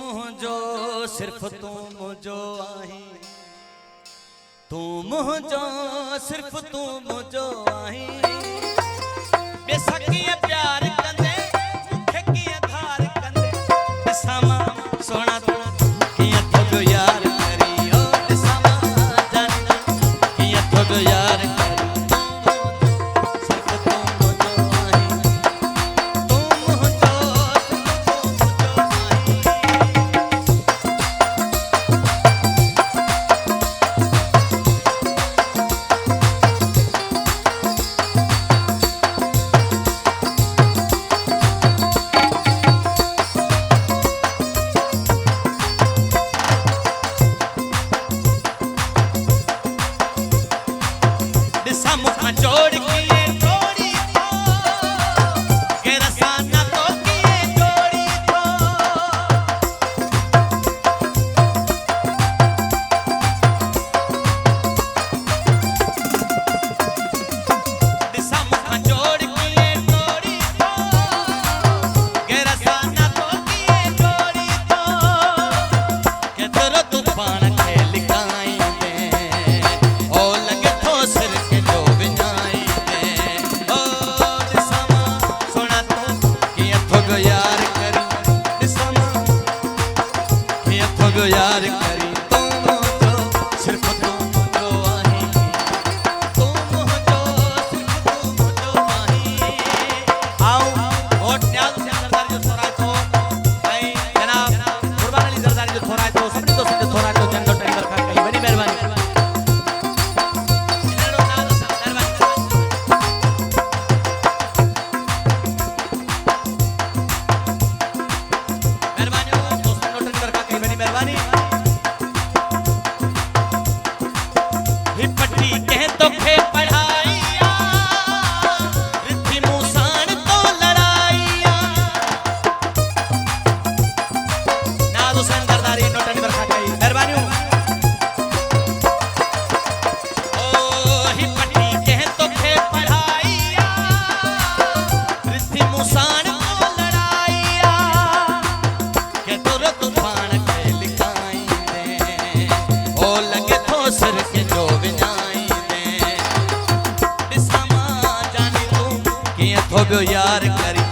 मुझो सिर्फ तू मुझो आही, तू मुझो सिर्फ तू मुझो आही। बेसकी प्यार कंदे मुखे की धार कंदे दिसामा सोना तू किया तो यार करी ओ दिसामा जाना किया तो यार यार करी तू मुझो सिर्फ तू मुझो आही, तू मुझो सिर्फ तू मुझो आही। आओ वोट न्याज से सरदार जो थोड़ा तो भाई जनाब कुर्बान अली सरदार जो थोड़ा तो सबने तो सिद्ध थोड़ा तो जनरल टेंडर का कई बड़ी मेहरबानी इन्हें नाल थोगो यार करी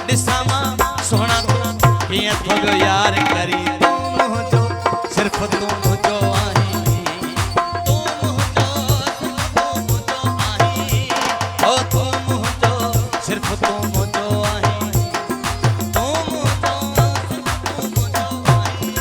दिसामा सोना तू किया थोगो यार करी तू मुझो सिर्फ तू मुझो आही, तू मुझो सिर्फ तू मुझो आही, ओ तू मुझो सिर्फ तू मुझो आही, तू मुझो सिर्फ तू मुझो आही।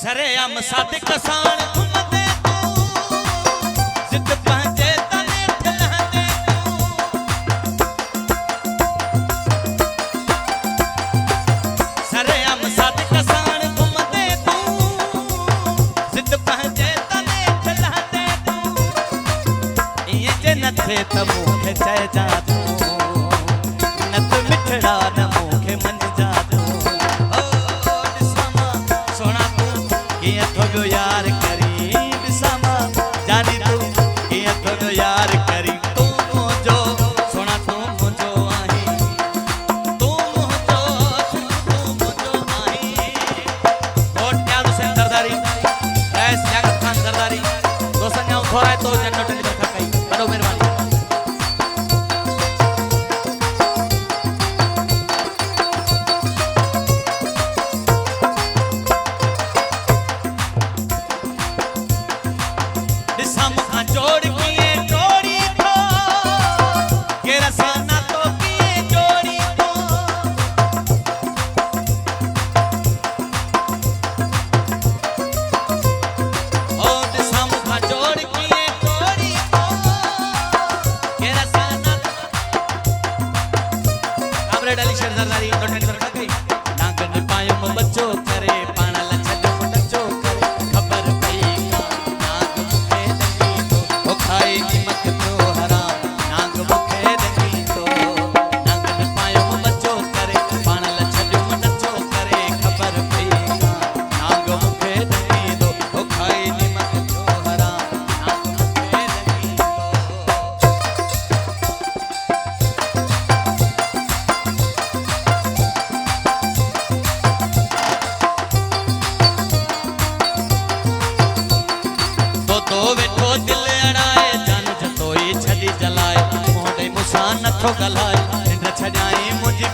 सरेआम सादिक कसान घुमदे तू जिद पंहिंजे तने ठलहंदे तू। सरेआम सादिक कसान घुमदे तू जिद पंहिंजे तने ठलहंदे तू। इएं जे न थे त मूंखे चइजां तूं, न त मिठड़ा न मूंखे मञिजां तूं। थोगो यार करी दिसामा जानी तू किया थोगो यार करी तू मुझो सोना तू मुझो आही, तू मुझो तू मुझो आही। वोट न्याज हुसैन सरदारी रईस यागत खान सरदारी दोस्तन जाऊं थोड़ा है तो जनरल टेलीविजन का कई बड़ो मेहरबानी मिठो ॻाल्हाए निंड छॾियाई मुंहिंजी